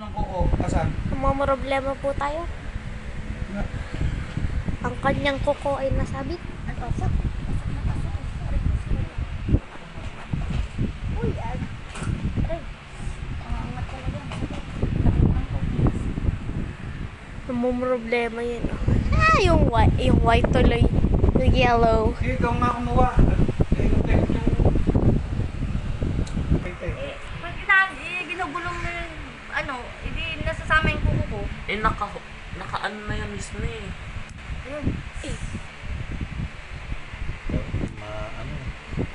Ng kuko, asan? Problema po tayo. Ang kanyang kuko ay nasabit. Ang pasok. Pasok na pasok. Uy, ay. Ang angat talaga. Problema yun. Ah, yung white tuloy. Yung yellow. Ikaw nga kumuha. Ginugulong na yung, hindi nasasama yung kuko ko. Naka-ano na yan mismo eh. Ayun.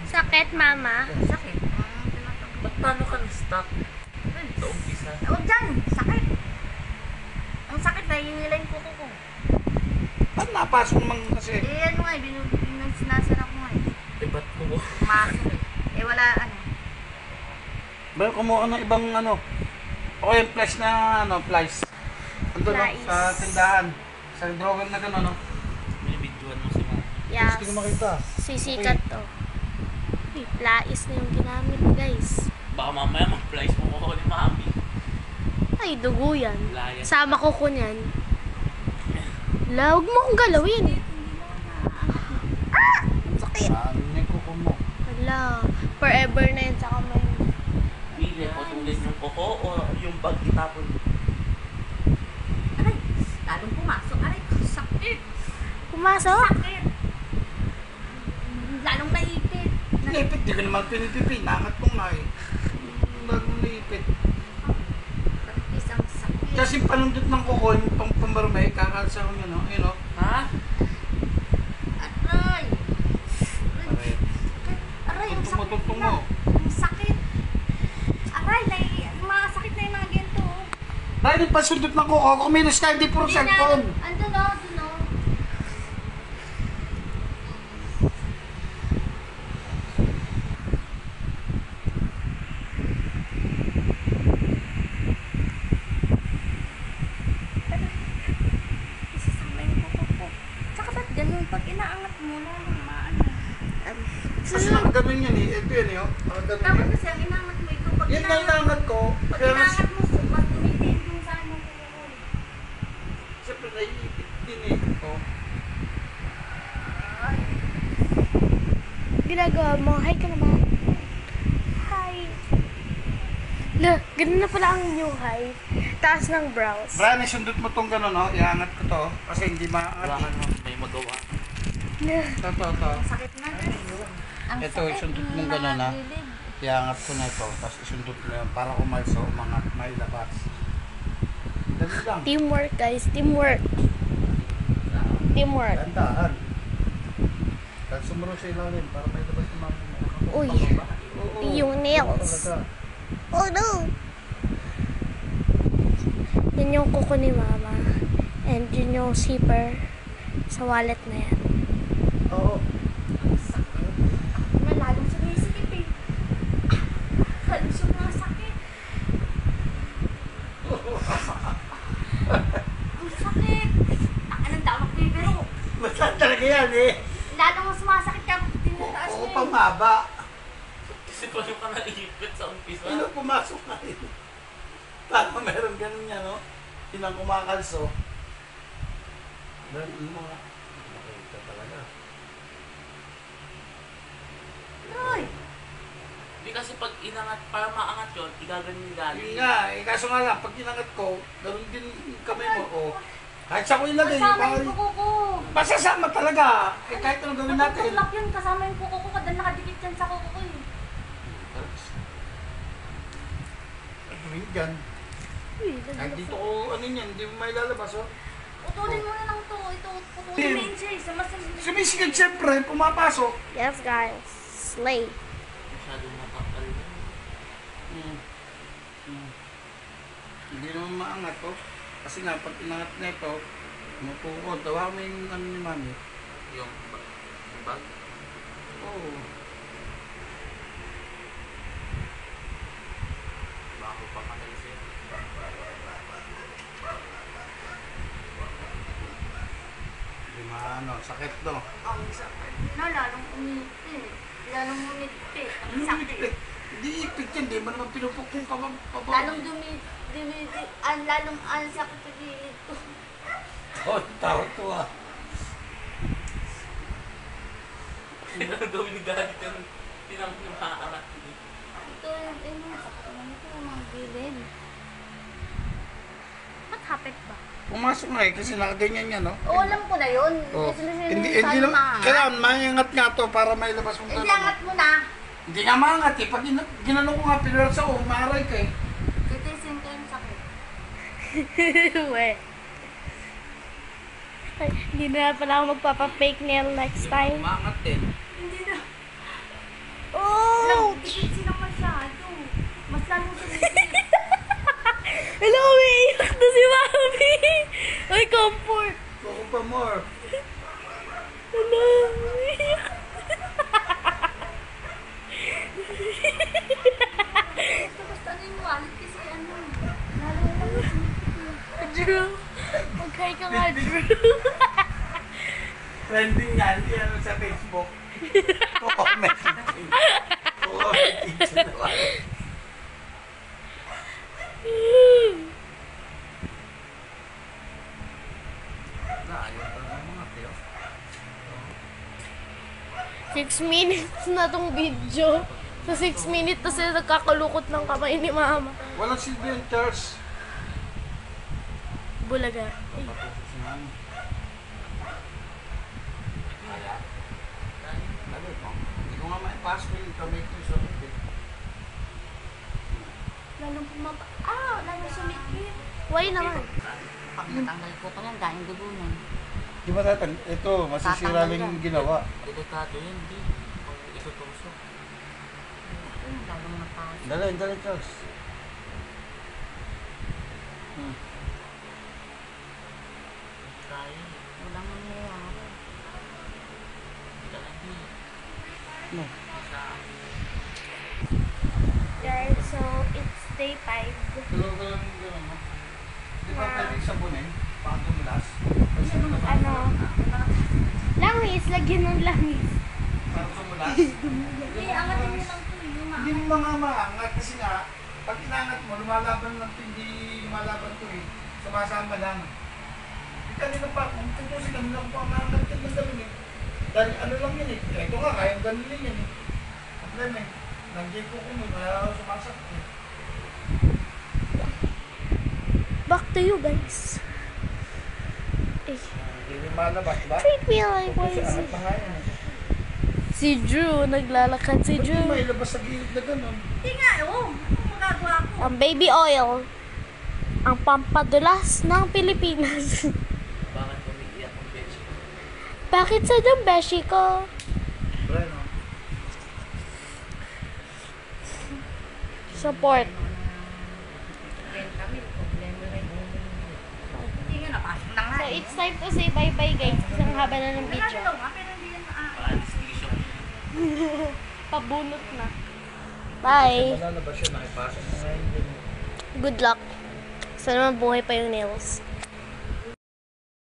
Sakit, mama. Sakit. Ba't paano ka na-stuck? Sa umpisa. Huwag dyan. Sakit. Ang sakit na yun nila yung kuko ko. Ba't napasok naman kasi? Sinasara ko nga Eh, ba't mo? Masok wala Ba't kumuha ng ibang o yung flash na flash. Ando Flies. sa tindahan. Sa drawing na gano'n, no? Binibidyoan mo si Mama. Yes. Gusto ko makita. Sisikat to. Uy, plais na yung ginamit, guys. Baka mamaya mag-flies mo ko ni Mami. Ay, dugo yan. Laya. Sama ko ko niyan. Huwag mo akong galawin. Ah! Sakit. Ano yung kuko mo? Wala. Forever na yan sa kamay. Pili, putulin yung koko o yung bag itapon. Aray, lalong pumasok. Aray, sakit. Pumasok? Sakit. Lalong naipit. Naipit, di ko naman pinipipi. Nangat ko nga eh. Bagong naipit. Isang sakit. Kasi panundot ng kuko, yung pambarmay, kakalsa ko yun, no? Yun, no? Ha? Aray. Aray, ang sakit Tumututong na. mo. Ang sakit. Aray, mga sakit na yung mga ganito. Dahil yung pasundot ng kuko, kumilos ka, hindi puro cellphone. Andun o, dun o. Isasama yung kuko ko. Tsaka ba't ganun? Pag inaangat mo na, maano. Kasi nakaganon yan eh. Ito yan eh, oh. Nakaganon Dapat yan. kasi ang inaangat mo ito. Pag Yan na inaangat ko. pag Kaya mas, inaangat mo, mas tumitiid yung saan mo kuko. siyempre naiipit din eh. Oh. Ginagawa mo. Hi ka naman. Hi. La, ganun na pala ang new hi. Taas ng brows. Brian, isundot mo tong gano'n, no? Iangat ko to. Kasi hindi Wala maangat. ka naman may magawa. Ito. Ang sakit na. Ang Ito, sakit. isundot mong gano'n, ha? Nakagilid. Iangat ko na ito. Tapos isundot mo yun para kumalso, umangat, mailabas. Dali lang. Teamwork, guys. Teamwork. Teamwork. Dandahan. Tapos sumuro sa ilalim para mailabas yung mga Uy. Oo. Yung nails. Talaga. Oh no! Yun yung kuko ni mama. And yun yung zipper sa wallet na yan. Oo. Ang sakit. Ako na lalong sumisikip eh. Lalong sumasakit. Ang sakit. Anong tawag ko pero Basta talaga yan eh. lalong sumasakit ka pag tinataas mo Oo, eh. pamaba. Kasi paano ka naipit sa umpisa? Ano pumasok na rin? Paano meron ganun yan, no? Sinang kumakalso. Ganun mo nga. Makita talaga. Ay, Hindi kasi pag inangat, para maangat yun, igaganyan Yun galing. nga, eh, kaso nga lang, pag inangat ko, ganun din yung kamay mo. Oh. Kahit sa ko ilagay, kasama parang yung kuko ko. masasama talaga. Eh, kahit anong gawin natin. Natutuklap yun, kasama yung kuko ko. Kadang nakadikit yan sa kuko ko eh. Ano yan? Kahit dito ko, ano yan, hindi mo may lalabas, oh. Putulin mo na lang to. Ito, putulin mo yun siya eh. Sumisigad siyempre, pumapasok. Yes, guys. Slay. Masyadong matakal na. Hindi naman maangat, oh. Kasi nga, pag inangat na ito, mapukod. Tawa mo yung ano ni mami. Yung bag. Oo. Bago pa madalas yun. Hindi maano, sakit, no? Ang sakit na, lalong umipit. Lalong umipit. Ang sakit. Hindi ipit yan, di mo naman pinupukong ka pa. Lalong dumipit. lalong ang sakit sa gilid ko. Oh, tao to ah. Ano gawin ni Galit yung pinang-maangat. Ito yung sakit naman ito, mga gilid. What happened ba? Pumasok na eh, kasi nakaganyan yan, no? Oo, alam ko na yun. Oh. Kasi Hindi sa'yo naman, maangat. kailangan mayangat nga to para may labas mong Hindi, tanong. angat mo na. Hindi nga maangat eh. Pag ginanong ko nga pinulat sa umaray ka eh. Titisin ko yung sakit. We. Ay, hindi na pala ako magpapa-fake nail next time. Maangat din. Hindi na. Oh! Titisin na masyado. Mas lalo sa gilid. Hello, umiiyak na si Mami! Ay, comfort! Kuko pa more. Hello, umiiyak. Basta ano yung wallet kasi ano. Lalo lang yung sumitik. Drew, mag-hi ka nga, Drew. Trending yan. Yan sa Facebook. Comment. Comment. Ayaw pa ng mga tiyo. 6 minutes na tong video. Sa 6 minutes na sila nagkakalukot ng kamay ni Mama. Walang silbi yung Charles. Bulaga. Ay, Hindi ko nga maipasok yung kamay ko sa bibig. Lalong lalong sumikip. why naman? Pag natanggal ko pa yan, dahil dugo nun. Di ba tatang, ito, masisira lang yung ginawa. Delikado yun, di. Kung itutusok. Lalong mataas. Dali, Charles. Kaya. Walang nangyayari. Hindi. No. Isa. Guys, so it's day 5. Tulog ka lang yung gano'n, no? Di ba pwede sabunin? Baka tumulas? Ano? Langis, lagyan ng langis. Para tumulas? Hindi, angatin mo lang ito. Hindi mo mga maangat kasi nga, pag inangat mo, lumalaban lang ito, hindi lumalaban ito eh. Sumasama lang. Kanina pa, kung tutusin kami lang po ang maangat yan ng ganun eh. Dahil ano lang yun eh. Ito nga, kayang ganun din yan eh. Problema eh. Nandiyan ko kung wala sumasakit eh. Back to you guys. Eh, Hindi rin malabas, diba? treat me like Kasi boys. angat pa nga yan eh. Si Drew, naglalakad si Ba't di Drew. may labas sa gilid na ganun? Hindi nga, Anong magagawa ko? Ang baby oil. Ang pampadulas ng Pilipinas. Bakit umiiyak ang beshi? Bakit sa dyan, beshi ko? Bueno. Support. Hindi nga, napasok na nga So, eh. it's time to say bye-bye guys. Kasi ang haba na ng video. Nalalo nga, pero hindi yan Anesthesia. Pabunot na. Bye. Malalabas siya, nakipasok na ngayon din. Good luck. Sana mabuhay pa yung nails.